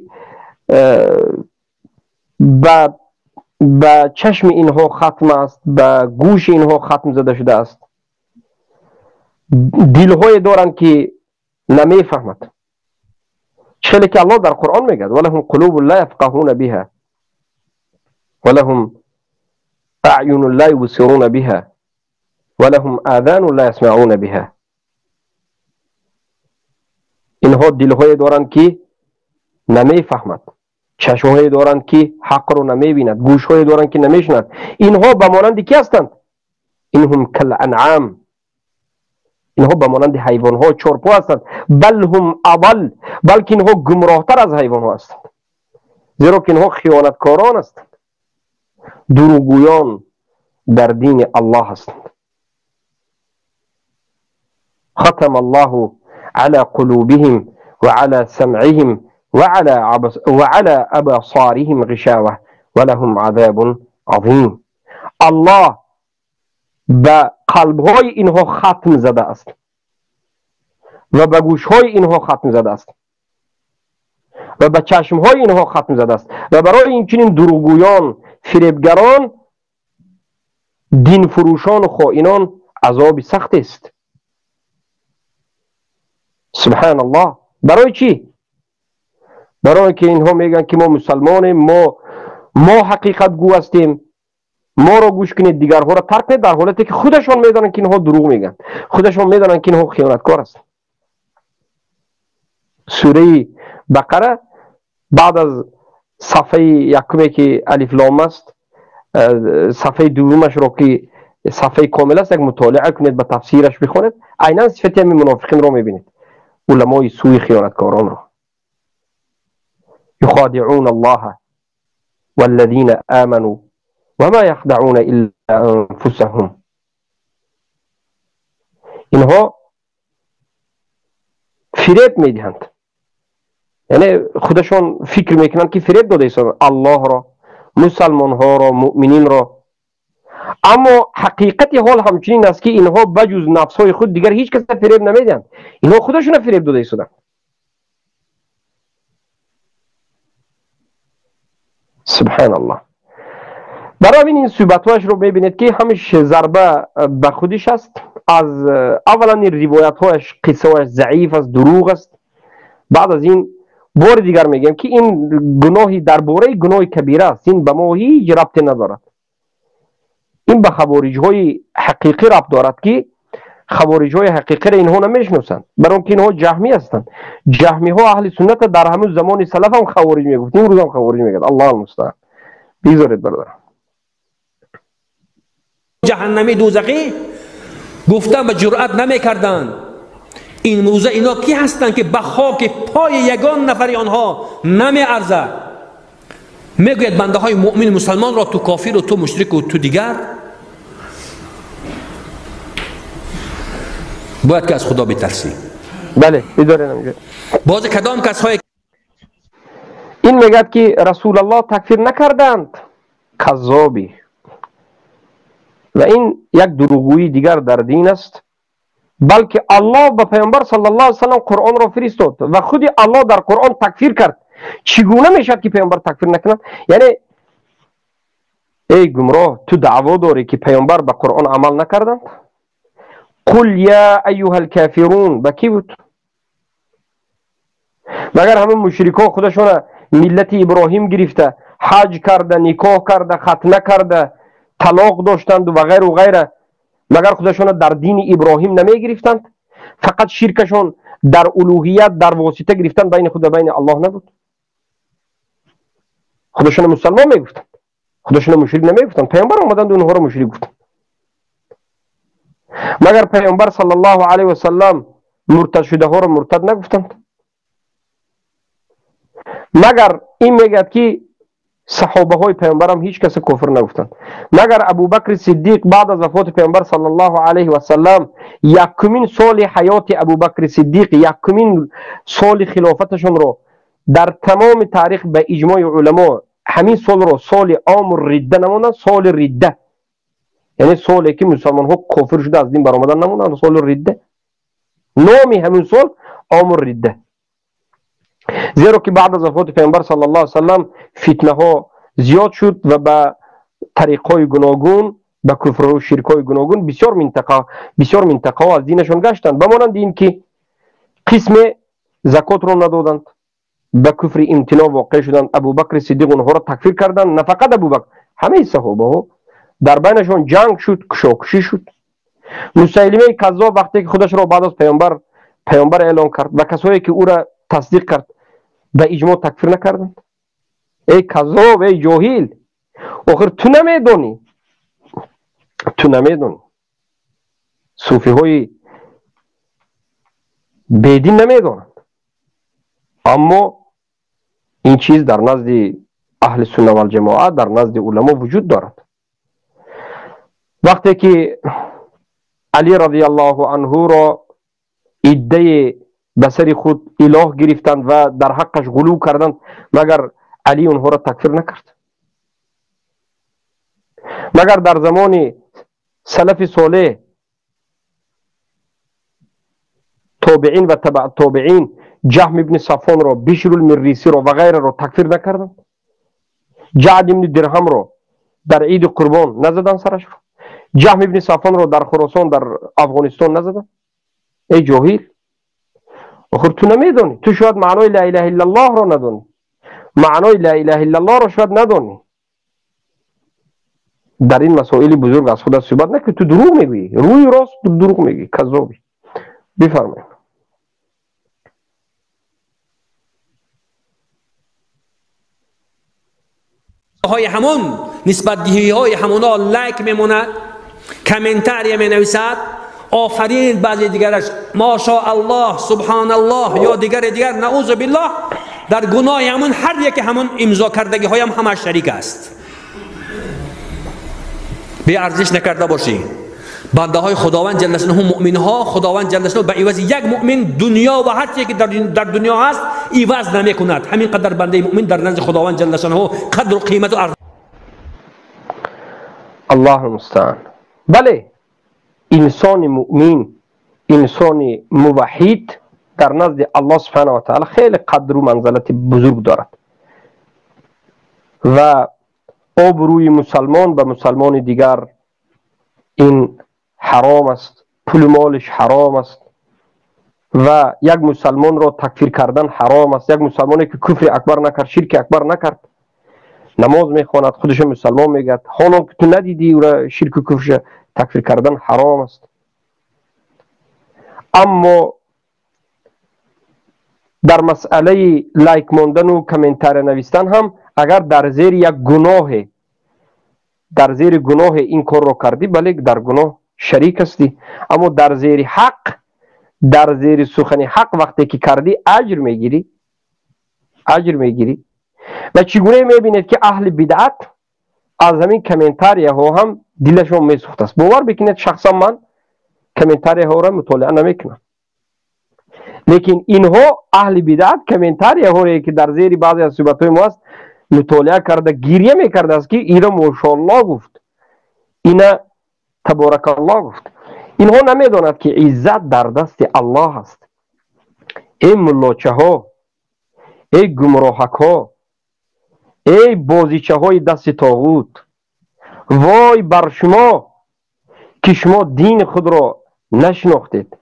به چشم اینها ختم است، به گوش اینها ختم زده شده است، دلهای دارند که نمیفهمد. چه که الله در قرآن میگه ولهم قلوب لا يفقهون بها ولهم اعین لا يبصرون بها ولهم آذان لا يسمعون بها. اینها دلهای دارند که نمیفهمد، چشمهای دارند که حق رو نمیبیند، گوشهای دارند که نمیشنند. اینها به مانند کی هستند؟ اینهم کالانعام، اینها به مانند حیوان ها چرپا هستند. بل هم اضل، بلکه اینها گمراهتر از حیوان ها هستند. زیرا که اینها خیانتکاران هستند، دروغگویان در دین الله هستند. ختم الله على قلوبهم وعلى سمعهم وعلى أبصارهم غشاوة ولهم عذاب عظیم. الله به قلبهای اینها ختم زده است و به گوشهای اینها ختم زده است و به چشمهای اینها ختم زده است و برای این چنین دروغگویان، فریبگران، دین فروشان و خائنان عذاب سخت است. سبحان الله. برای چی؟ برای که اینها میگن که ما مسلمانیم، ما حقیقت گو هستیم، ما رو گوش کنید، دیگرها رو ترک کنید، در حالتی که خودشان میدانن که اینها دروغ میگن، خودشان میدانن که اینها خیانتکار هستند. سوره بقره بعد از صفحه یکمی که الف لام است، صفحه دومش رو که صفحه کامل است، یک مطالعه کنید، به تفسیرش بخونید، عیناً صفت همین منافقین رو میبینید، علمای سوی خیانتکاران رو. یخادعون الله والذین آمنوا وما یخدعون الا انفسهم. اینها فریب میدهند، یعنی خودشون فکر میکنند که فریب داده ایستند الله را، مسلمان ها را، مؤمنین را. اما حقیقت حال همچنین است که اینها بجز نفس های خود دیگر هیچ کس فریب نمیدهند، اینها خودشون فریب داده ایستند. سبحان الله. برای این صحبت‌هاش رو میبینید که همش ضربه به خودش است. از اولا این روایت‌هاش قصه‌اش ضعیف است، دروغ است. بعد از این بار دیگر میگم که این گناهی درباره گناه کبیره است، این به ما هیچ ربطی ندارد. این به خوارج‌های حقیقی ربط دارد که خوارج‌های حقیقی را اینها نمیشناسند، برای اینکه اینها جهمی هستند. جهمی ها اهل سنت در همون زمان سلف هم خوارج میگفت، این روز هم خوارج میگه. الله المستعان. بیزارید برادر. جهنمی دوزخی گفتن و جرأت نمیکردند. این موزه اینا کی هستند که به خاک پای یگان نفری آنها نمیارزد؟ میگوید بنده های مؤمن مسلمان را تو کافر و تو مشرک و تو دیگر. باید که از خدا بترسی. بله بدارین اینجا. باز کدام کسایی این میگد که رسول الله تکفیر نکردند، کذابی. و این یک دروغگویی دیگر در دین است، بلکه الله به پیامبر صلی الله علیه و سلم قرآن را فرستاد و خود الله در قرآن تکفیر کرد. چگونه میشد که پیامبر تکفیر نکند؟ یعنی ای گمراه، تو دعوا داری که پیامبر به قرآن عمل نکردند؟ قل یا ایها الکافرون به کی بود؟ مگر همه مشرکان خودشون ملت ابراهیم گرفته، حج کرده، نکاح کرده، ختنه کرده، طلاق داشتند و غیره و غیره، مگر خودشون در دین ابراهیم نمی گرفتند؟ فقط شرکشون در الوهیت در واسطه گرفتند، بین خود و بین الله نبود. خودشون مسلمان می گفتند، خودشون مشرک نمی گفتند. پیامبر اومدند اونها رو مشرک گفتند. مگر پیامبر صلی الله علیه و سلم مرتد شده ها رو مرتد نگفتند؟ مگر این میگد که صحابه های پیامبر هم هیچ کس کفر نگفتند؟ مگر ابوبکر صدیق بعد از وفات پیامبر صلی الله علیه و سلم یکمین سال حیات ابوبکر صدیق، یکمین سال خلافتشون رو در تمام تاریخ به اجماع علما همین سال رو سال عام الرده نموندن؟ سال رده، یعنی سالی که مسلمان ها کافر شده از دین برآمدن نموندن، سال رده. نامی همین سال عام الرده. زیرا که بعد از وفات پیامبر صلی الله علیه و سلم فتنه ها زیاد شد و به طریق های گوناگون، به کفر و شرک های گوناگون بسیار منطقه ها از دینشون گشتند. بمانند این که قسم زکات رو ندادند، به کفر امتناع واقع شدند. ابوبکر صدیق اونها را تکفیر کردند. نه فقط ابوبکر، همه صحابه ها در بینشون جنگ شد، کشاکشی شد. مسیلمه کذاب وقتی که خودش را بعد از پیامبر اعلان کرد و کسایی که او را تصدیق کرد به اجماع تکفیر نکردند. ای کذاب، ای جاهل، آخر تو نمیدونی صوفی های بیدین نمیدونند، اما این چیز در نزد اهل سنت و الجماعه در نزد علما وجود دارد. وقتی که علی رضی الله عنه را عده به سر خود اله گرفتند و در حقش غلو کردند، مگر علی اونها را تکفیر نکرد؟ مگر در زمان سلف صالح تابعین و تبع تابعین جهم ابن صفوان را، بشر المریسی را و غیره را تکفیر نکردند؟ جعد ابن درهم را در عید قربان نزدن سرش را؟ جهم ابن صفوان را در خراسان در افغانستان نزدن؟ ای جاهل، آخر تو نمیدانی، تو شاید معنای لا اله الا الله را ندانی، معنای لا اله الا الله را شاید ندانی. در این مسائل بزرگ از خود صحبت نکن، تو دروغ میگویی، روی راست تو دروغ میگی، کذابی. بفرمایید. های همون نسبت دهی های همونا لایک میموند، کامنتاری می نویسد، آفرین بعضی دیگرش ماشاءالله سبحان الله یا دیگر نعوذ بالله، در گناه همون هر یک همون امضا کردگی های هم همش شریک است. بی ارزش نکرده باشی. بنده های خداوند جل شانه، مؤمن ها، خداوند جل شانه به عوض یک مؤمن دنیا و هر چیزی که در دنیا هست عوض نمی کند. همین قدر بنده مؤمن در نزد خداوند جل شانه قدر و قیمت و ارزش. الله المستعان. بله، انسان مؤمن، انسان موحد در نزد الله سبحانه و تعالی خیلی قدر و منزلت بزرگ دارد و آبروی مسلمان به مسلمان دیگر این حرام است، پول مالش حرام است و یک مسلمان را تکفیر کردن حرام است. یک مسلمانی که کفر اکبر نکرد، شرک اکبر نکرد، نماز میخواند، خودش مسلمان میگه، حالا که تو ندیدی او را شرک و کفرش تکفیر کردن حرام است. اما در مسئله لایک ماندن و کامنتار نوشتن هم اگر در زیر یک گناه، در زیر گناه این کار رو کردی، بله در گناه شریک هستی، اما در زیر حق، در زیر سخن حق وقتی که کردی اجر میگیری، اجر میگیری. و چگونه میبینید که اهل بدعت از همین کامنتاری ها هم دلشون میسوخته است. باور بکنید شخصا من کامنتاری ها را مطالعه نمیکنم، لیکن اینها اهل بدعت کامنتاری ها را که در زیر بعضی از صحبت های ما است مطالعه کرده، گریه میکرده است که اینا ماشاءالله گفت، اینا تبارک الله گفت. اینها نمیداند که عزت در دست الله است. ای ملاچه ها، ای گمراهک ها، ای بازیچه های دست طاغوت، وای بر شما که شما دین خود را نشناختید.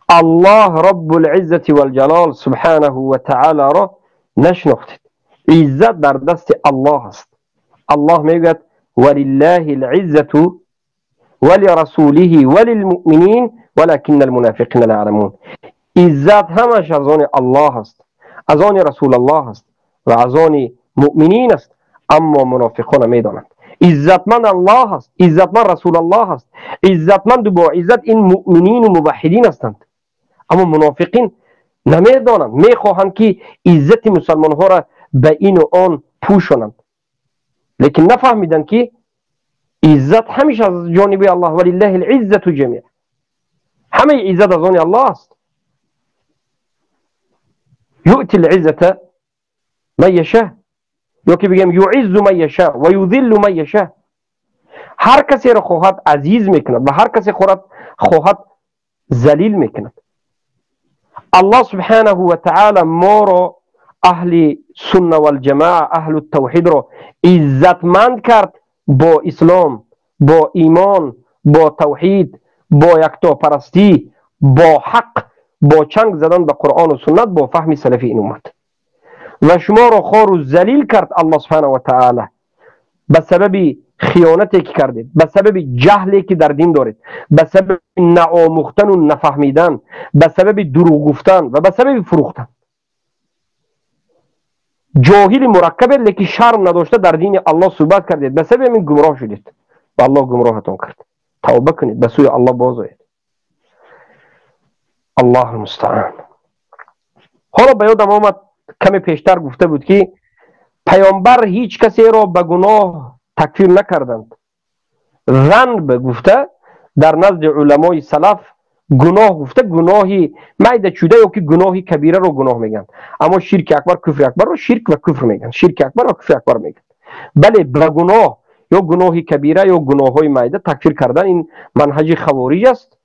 الله رب العزت والجلال سبحانه و تعالی را نشناختید. عزت در دست الله است. الله میگوید ولله العزت ولرسوله وللمؤمنین ولكن المنافقین لا يعلمون. عزت همش از آن الله است، از آن رسول الله است و از آن مؤمنین است، اما منافقان میدانند. عزتمند الله است، عزتمند رسول الله است، عزتمند با عزت این مؤمنین و موحدین هستند، اما منافقین نمیدانند، میخواهند که عزت مسلمان ها را به این و آن پوشانند، لیکن نفهمیدند که عزت همیشه از جانب الله، ولله العزت جمیعا، همه عزت از آن الله است. یؤتی العزت من یشاء، یا که بگم یعز من یشاء و یذل من یشاء. هر کسی را خواهد عزیز میکند و هر کسی خواهد ذلیل میکند. الله سبحانه و تعالی ما را اهل سنت و الجماعه، اهل التوحید را عزتمند کرد با اسلام، با ایمان، با توحید، با یکتاپرستی، با حق، با چنگ زدن به قرآن و سنت، با فهم سلف این امت. و شما را خوار و ذلیل کرد الله سبحانه و تعالی به سبب خیانتی که کردید، به سبب جهلی که در دین دارید، به سبب ناآموختن و نفهمیدن، به سبب دروغ گفتن و به سبب فروختن. جاهل مرکب لیکن شرم نداشته در دین الله صحبت کردید، به سبب این گمراه شدید و الله گمراهتون کرد. توبه کنید، به سوی الله بازآیید. الله المستعان. حالا به یادم آمد کمی پیشتر گفته بود که پیامبر هیچ کسی را به گناه تکفیر نکردند. ذنب گفته در نزد علمای سلف گناه گفته گناهی میده چوده یا که گناهی کبیره رو گناه میگن، اما شرک اکبر کفر اکبر رو شرک و کفر میگن، شرک اکبر و کفر اکبر میگن. بله به گناه یا گناهی کبیره یا گناه های میده تکفیر کردن این منهج خوارج است،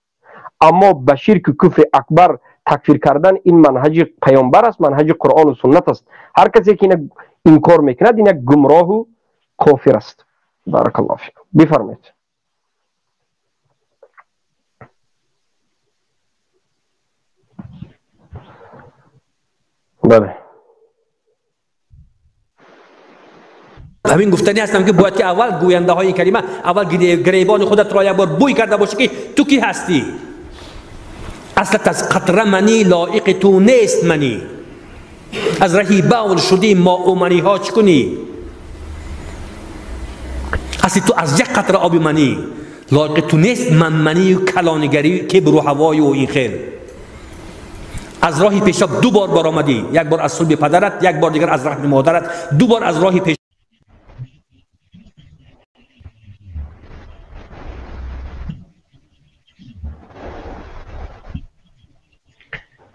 اما به شرک و کفر اکبر تکفیر کردن این منهج پیامبر است، منهج قرآن و سنت است. هر کسی که این کار میکنه این یک گمراه و کافر است. بارک الله فیکم. بفرمایید. بله همین گفتنی هستم که باید که اول گوینده های کلمه اول گریبان خودت را یک بار بوی کرده باشی که تو کی هستی. اصلا از قطره منی لایق تو نیست منی، از رهی باول شدی ما اومنی ها چی کنی؟ اصلا تو از یک قطره آب منی لایق تو نیست منی و کلانگری که برو هوای و این خیل. از راهی پیشاب دو بار برآمدی، یک بار از صلب پدرت، یک بار دیگر از رحم مادرت، دو بار از راهی پیشاب.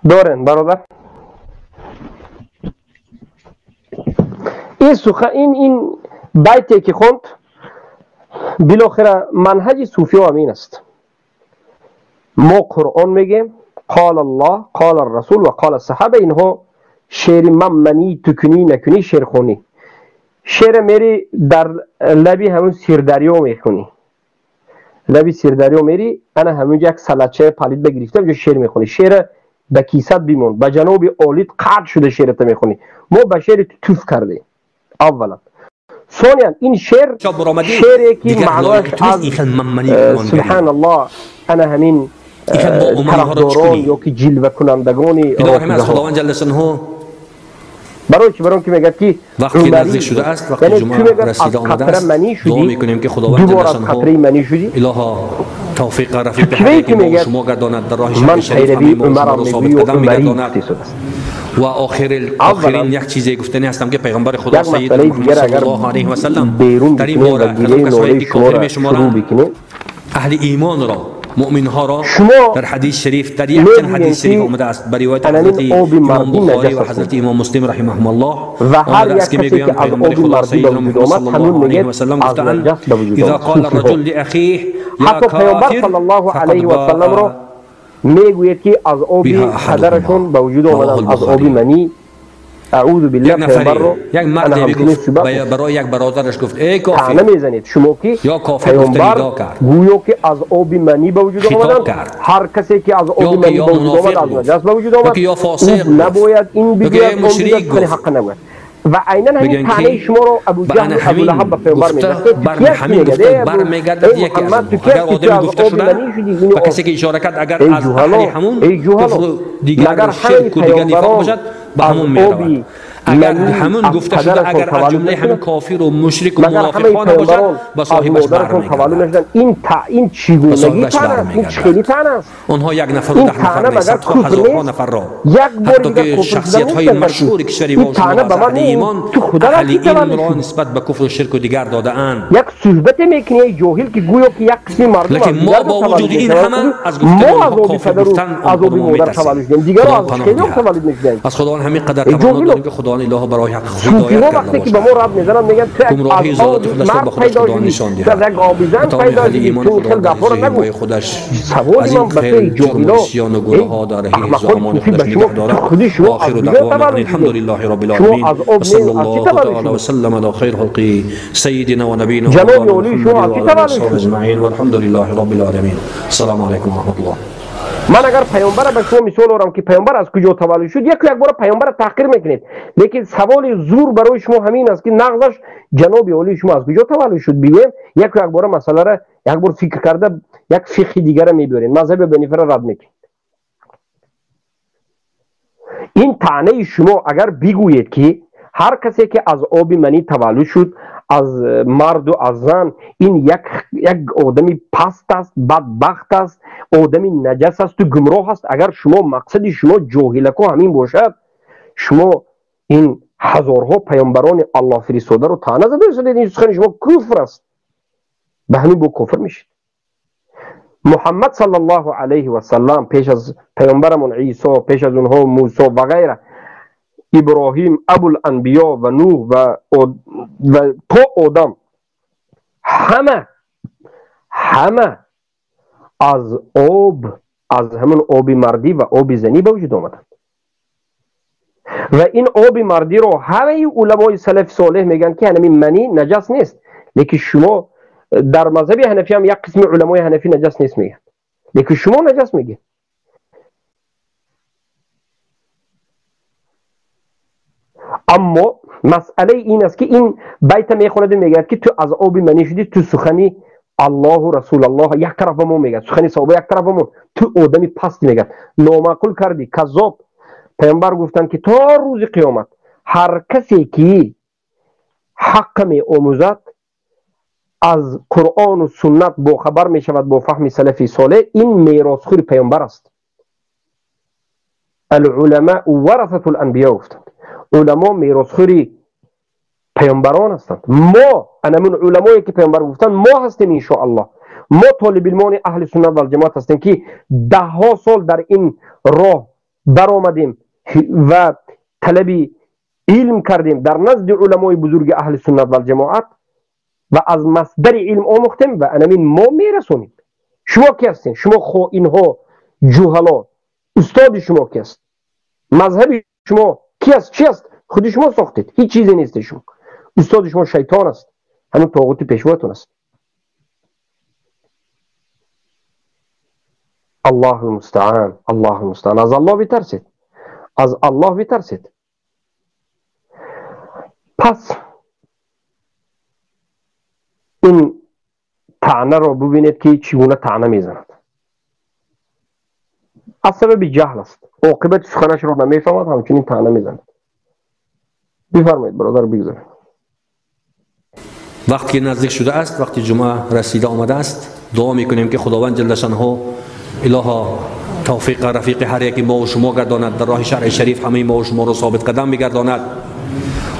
دارن برادر این سخن این بیتی که خوند بالاخره منهج صوفی و امین است. ما قرآن میگیم قال الله قال الرسول و قال الصحابه، اینها شعر منی تو کنی نکنی شعر خونی، شعر میری در لبی همون سیردریا میخونی، لبی سیردریا میری انا همونجا یک سلچه پالید بگرفتم جو شعر میخونی، شعر به کیست بیمون به جناب عالیت قطع شده شعرت میخونی. ما به شعر توف کردیم اولا. ثانیا این شعر شعری که معناش از سبحان الله انا همین طرفداران یا که جلوه کنندگانی از خداوند جل شانه برای چی؟ برای که میگه که وقتی نزدیک شده است، وقتی جمعه رسیده آمده است، دعا میکنیم که خداوند جل شانه الها توفیق رفیق حقیقی با شما گرداند، در راه شرع شریف همه ما شما را ثابت قدم میگرداند. و آخرین یک چیزی گفتنی هستم که پیغمبر خدا سید محمد صلی الله علیه و سلم در این باره کسایی که کافر میشمارند اهل ایمان را مؤمن ها را در حدیث شریف در یک حدیث شریف آمده است به روایت حضرت امام بخاری و حضرت امام مسلم رحمهم الله آمده است که میگویند پیغمبر خدا سیدنا محمد صلی الله علیه و سلم گفتند اذا قال الرجل لاخیه یا کافر صلی الله علیه و سلم را میگوید که از آبی پدرشون به وجود آمدن، از آبی منی. اعوذ بالله. پیغمبر رو یک مردی برای یک برادرش گفت ای کافر طعنه میزنید شما که پیغمبر گویا که از آب منی به وجود آمدن، هر کسی که از آب منی به وجود آمد از نجس به وجود آمد، او نباید این بگوید اون بگوید حق نباید. و عیناً همین طعنه شما رو ابو جهل و ابو لهب به پیغمبر میگه همین گفته برمیگردد یکی از اگر آدمی گفته شده و کسی که اشاره کرد اگر از اهل همون کفر دیگر شرک و دیگر نفاق باشد به همون میرود. اگر همون گفته شده اگر از جمله همین کافر و مشرک و منافقان باشد با صاحبش برمیگردد. این چگونگی طعنه، این خیلی طعنه است. اونها یک نفر و 10 نفر نیست، صدها هزارها نفر را حتی که شخصیت های مشهور کشوری ما شما از اهل ایمان اهل این را نسبت به کفر و شرک و دیگر داده اند. یک صحبت میکنی جاهل که گویا که یک قسم مردم لیکن ما با وجود این همه از گفتن اونها کافر گفتن آنها میترسیم. از خداوند همین قدر تمنا داریم که خداوند الله برای حق هدایت کرده باشد. با ما رب میزنن میگن گمراهی ذات خودش را به خودش خدا نشان دهد. تا اهل ایمان خدا در زیبای خودش از این خیل جرم و عصیان و گناه ها در حیز زمان خودش نگه دارد. آخر دعوانا الحمد لله رب العالمین و صلی الله تعالی و سلم علی خیر خلقه سیدنا و نبینا محمد و آله و اجمعین و الحمد لله رب العالمین. السلام علیکم و رحمت الله. من اگر پیامبر به شما مثال آورم که پیامبر از کجا تولد شد، یک بار پیامبر تحقیر میکنید، لیکن سوال زور برای شما همین است که نغزش جناب عالی شما از کجا تولد شد. بگیم یک بار مسئله را یک بار فکر کرده یک فقه دیگر را میبرین، مذهب بنیفر را رد میکنید. این طعنه شما اگر بگویید که هر کسی که از آب منی تولد شد، از مرد و از زن، این یک آدمی پست است، بدبخت است، آدمی نجس است و گمراه است، اگر شما مقصد شما جاهلکو همین باشد، شما این هزارها پیامبران الله فرستاده رو طعنه زده شده. این سخن شما کفر است، به همین با کفر میشید. محمد صلی الله علیه و سلم پیش از پیامبرمون عیسی، پیش از اونها موسی و غیره، ابراهیم ابوالانبیا و نوح و تا آدم، همه از آب، از همون آب مردی و آب زنی به وجود آمدند. و این آب مردی رو همه علمای سلف صالح میگن که همین منی نجس نیست، لیکن شما در مذهب حنفی هم یک قسم علمای حنفی نجس نیست میگن، لیکن شما نجس میگه. اما مسئله این است که این بیت میخوند میگه که تو از آب منی شدی، تو سخنی الله و رسول الله یک طرفمون میگه، سخنی صحابه یک طرفمون، تو آدمی پست میگه، نامعقول کردی، کذاب. پیامبر گفتن که تا روز قیامت هر کسی که حق می آموزد، از قرآن و سنت با خبر می شود با فهم سلف صالح، این میراثخوی پیامبر است. العلماء ورثة الانبیاء گفتند، علما میراثخوی پیامبران هستند. ما انا من علمایی که پیامبر گفتند ما هستیم ان شاء الله. ما طالب علمان اهل سنت و الجماعت هستیم که ده ها سال در این راه برآمدیم و طلبی علم کردیم در نزد علمای بزرگ اهل سنت و الجماعت و از مصدر علم آموختیم و انامین ما میرسونیم. شما کی هستین؟ شما خائنها، جهلا، استاد شما کی است؟ مذهب شما کی است؟ چی است؟ خود شما ساختید، هیچ چیزی نیست. شما استاد شما شیطان است، همون طاغوت پیشواتون است. الله المستعان، الله المستعان. از الله بترسید، از الله بترسید. پس این طعنه را ببینید که چگونه طعنه میزند. از سبب جهل است، عاقبت سخنش را نمیفهمد، همچنین طعنه میزند. بفرمایید برادر بگذارید. وقتی نزدیک شده است، وقتی جمعه رسیده آمده است، دعا میکنیم که خداوند جل شانه الها توفیق رفیق هر یکی ما و شما گرداند، در راه شرع شریف همه ما و شما رو ثابت قدم بگرداند.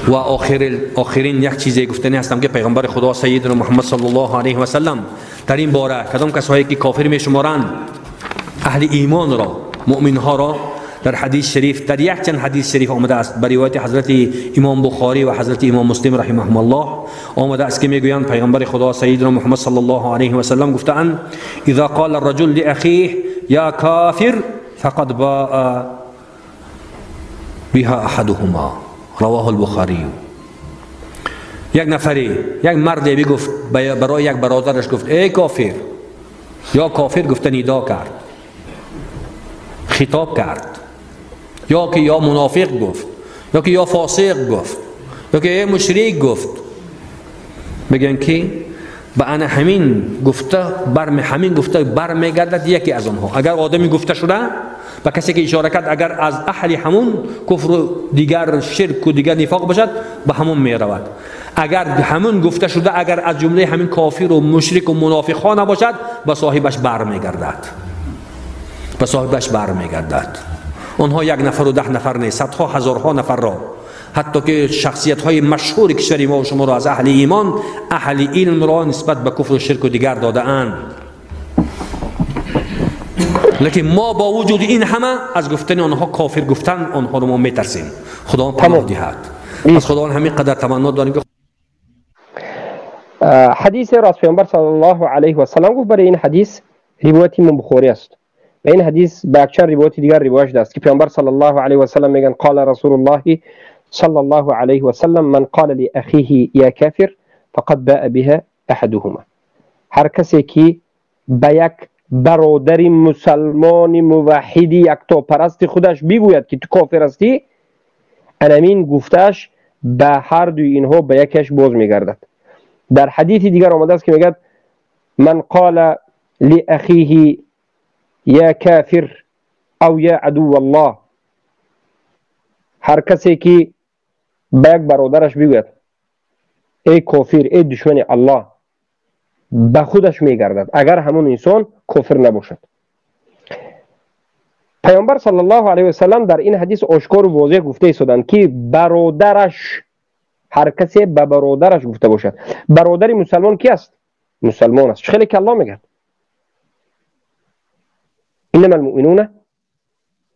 و آخرین یک چیزی گفتنی هستم که پیغمبر خدا سیدنا محمد صلی الله علیه و سلم در این باره کدام کسایی که کافر میشمارند اهل ایمان را، مؤمن ها را، در حدیث شریف، در یک چند حدیث شریف آمده است، به روایت حضرت امام بخاری و حضرت امام مسلم رحمهم الله آمده است که میگویند پیغمبر خدا سیدنا محمد صلی الله علیه و سلم گفتند اذا قال الرجل لاخیه یا کافر فقد باء بها احدهما، رواه البخاری. یک نفری، یک مردی بگفت برای یک برادرش گفت ای کافر، یا کافر گفت ندا کرد، خطاب کرد، یا که یا منافق گفت، یا که یا فاسق گفت، یا که ای مشرک گفت، میگن که به انا همین گفته همین گفته برمیگردد یکی از آنها. اگر آدمی گفته شده و کسی که اشاره کرد اگر از اهل همون کفر و دیگر شرک و دیگر نفاق باشد به همون میرود. اگر همون گفته شده اگر از جمله همین کافر و مشرک و منافقان نباشد به صاحبش برمیگردد، به صاحبش برمیگردد. اونها یک نفر و 10 نفر نیست، صدها هزارها نفر را، حتی که شخصیت های مشهور کشور ما و شما را از اهل ایمان، اهل علم را نسبت به کفر و شرک و دیگر داده اند. لیکن ما با وجود این همه از گفتن آنها کافر گفتن آنها رو ما میترسیم. خدا پناه دهد. از خدا همین قدر تمنا داریم که حدیث راست پیامبر صلی الله علیه و سلم گفت. برای این حدیث روایت امام بخاری است و این حدیث با اکثر روایت دیگر روایت شده است که پیامبر صلی الله علیه و سلم میگن قال رسول الله صلی الله علیه و سلم من قال لاخیه یا کافر فقد باء بها احدهما. هر کسی که به یک برادر مسلمان موحدی یکتا پرست خودش بگوید که تو کافر هستی، انامین گفتش به هر دوی اینها به یکش باز میگردد. در حدیث دیگر آمده است که میگه من قال لاخیه یا کافر او یا عدو الله. هر کسی که به یک برادرش بگوید ای کافر، ای دشمن الله، به خودش میگردد اگر همون انسان کافر نباشد. پیامبر صلی الله علیه و سلم در این حدیث آشکار و واضح گفته ایستادند که برادرش، هر کسی به برادرش گفته باشد. برادر مسلمان کی است؟ مسلمان است. خیلی که الله میگه انما المؤمنون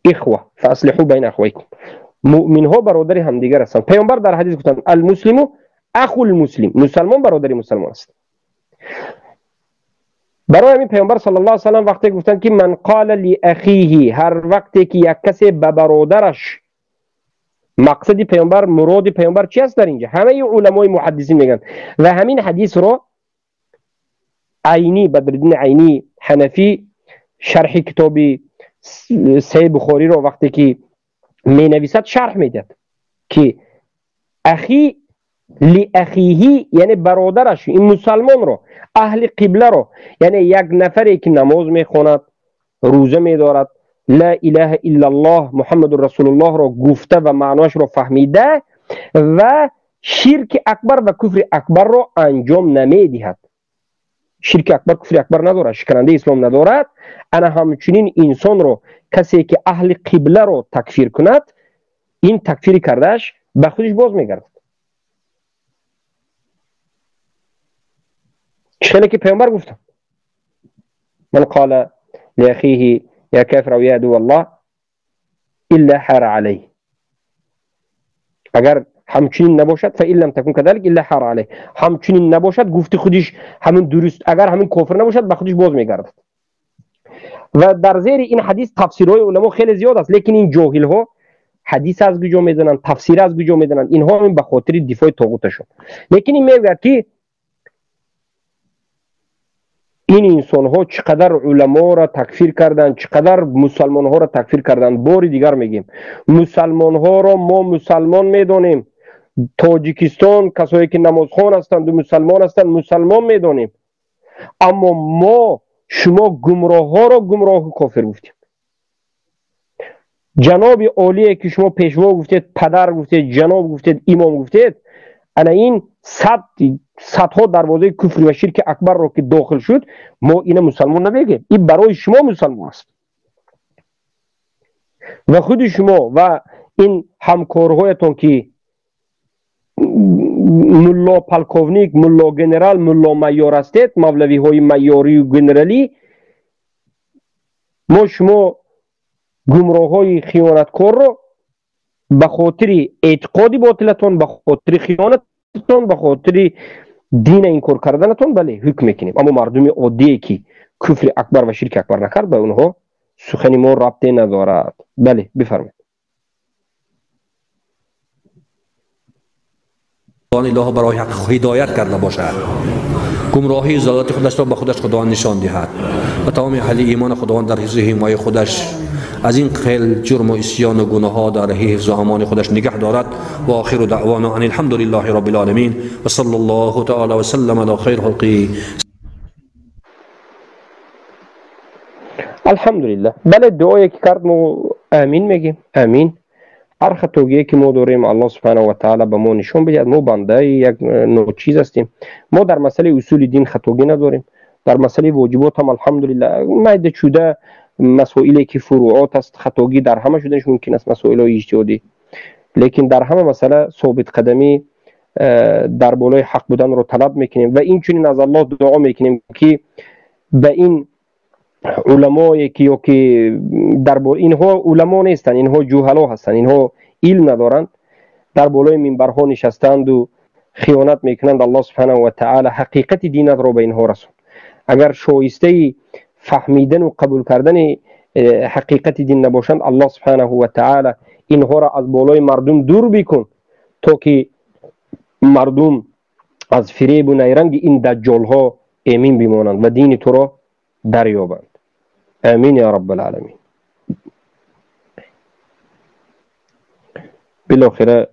اخوه فاصلحوا بین اخویکم. مؤمن ها برادر همدیگر هستند. پیامبر در حدیث گفتند المسلم اخو المسلم، مسلمان برادر مسلمان است. برای همین پیامبر صلی الله علیه و سلم وقتی گفتند که من قال لاخیه، هر وقتی که یک کسی به برادرش، مقصد پیامبر، مراد پیامبر چی است در اینجا؟ همه علمای محدثین میگن و همین حدیث رو عینی، بدرالدین عینی حنفی شرح کتاب صحیح بخاری رو وقتی که می نویسد شرح میداد که اخی لاخیه یعنی برادرش، این مسلمان رو، اهل قبله رو، یعنی یک نفری که نماز میخواند، روزه میدارد، لا اله الا الله محمد رسول الله رو گفته و معناش رو فهمیده و شرک اکبر و کفر اکبر رو انجام نمیدهد، شرک اکبر کفر اکبر ندارد، شکننده اسلام ندارد، انا همچنین انسان رو کسی که اهل قبله رو تکفیر کند، این تکفیر کردهش به خودش باز میگردد. خیلی که پیامبر گفتن من قال لاخیه یا کافر او یا عدو الله الا حار علیه، اگر همچنین نباشد فإن لم تكن كذلك الا حار علیه، همچنین نباشد گفت خودش همون درست، اگر همین کافر نباشد به خودش باز میگردد. و در زیر این حدیث تفسیرهای علما خیلی زیاد است، لیکن این جاهل ها حدیث از کجا میدونن، تفسیر از کجا میدونن، اینها هم به خاطر دفاع طاغوتشون. لیکن این میگه که این انسان ها چقدر علما را تکفیر کردن، چقدر مسلمان ها را تکفیر کردن. باری دیگر میگیم مسلمان ها را ما مسلمان میدونیم، تاجیکستان کسایی که نمازخوان هستند و مسلمان هستند مسلمان میدونیم، اما ما شما گمراه ها را گمراه و کافر گفتیم. جناب عالی که شما پیشوا گفتید، پدر گفتید، جناب گفتید، امام گفتید، انا این صدها دروازه کفر و شرک اکبر رو که داخل شد، ما این مسلمان نمیگیم، این برای شما مسلمان است و خود شما و این همکارهایتون که ملا پلکوونیک، ملا گنرال، ملا معیار هستید، مولوی های معیاری و گنرالی، ما شما گمراه های خیانتکار رو به خاطر اعتقادی باطلتون، به خاطر خیانتتون، به خاطر دین انکار کردنتون بله حکم میکنیم، اما مردم عادی که کفر اکبر و شرک اکبر نکرد به اونها سخن ما ربطی ندارد. بله بفرمایید. الله برای حق هدایت کرده باشد، گمراهی ذات خودش را به خودش خداوند نشان دهد و تمام اهل ایمان خداوند در حفظ حمایت خودش از این خیل جرم و عصیان و گناه ها در حفظ و امان خودش نگه دارد. و آخر دعوانا ان الحمد لله رب العالمین و صلی الله تعالی و سلم علی خیر خلقه. الحمدلله. بله دعایی که کرد ما امین میگیم، امین. هر خطاگی که ما داریم الله سبحانه و تعالی به ما نشون بدهد. ما بنده یک نوع چیز هستیم، ما در مسئله اصول دین خطاگی نداریم، در مسئله واجبات هم الحمدلله مید شده، مسائلی که فروعات است خطاگی در همه شدنش ممکن است، مسائل اجتهادی، لیکن در همه مسئله ثابت قدمی در بالای حق بودن رو طلب میکنیم و این چنین از الله دعا میکنیم که به این علمایی که در اینها علما نیستن، اینها جهلا هستن، اینها علم ندارند، در بالای منبرها نشستند و خیانت میکنند، الله سبحانه و تعالی حقیقت دینت رو به اینها رسون. اگر شایسته فهمیدن و قبول کردن حقیقت دین نباشند، الله سبحانه و تعالی اینها را از بالای مردم دور بکن تا که مردم از فریب و نیرنگ این دجال ها امین بمانند و دین تو را دریابند. آمین یا رب العالمین. بالاخره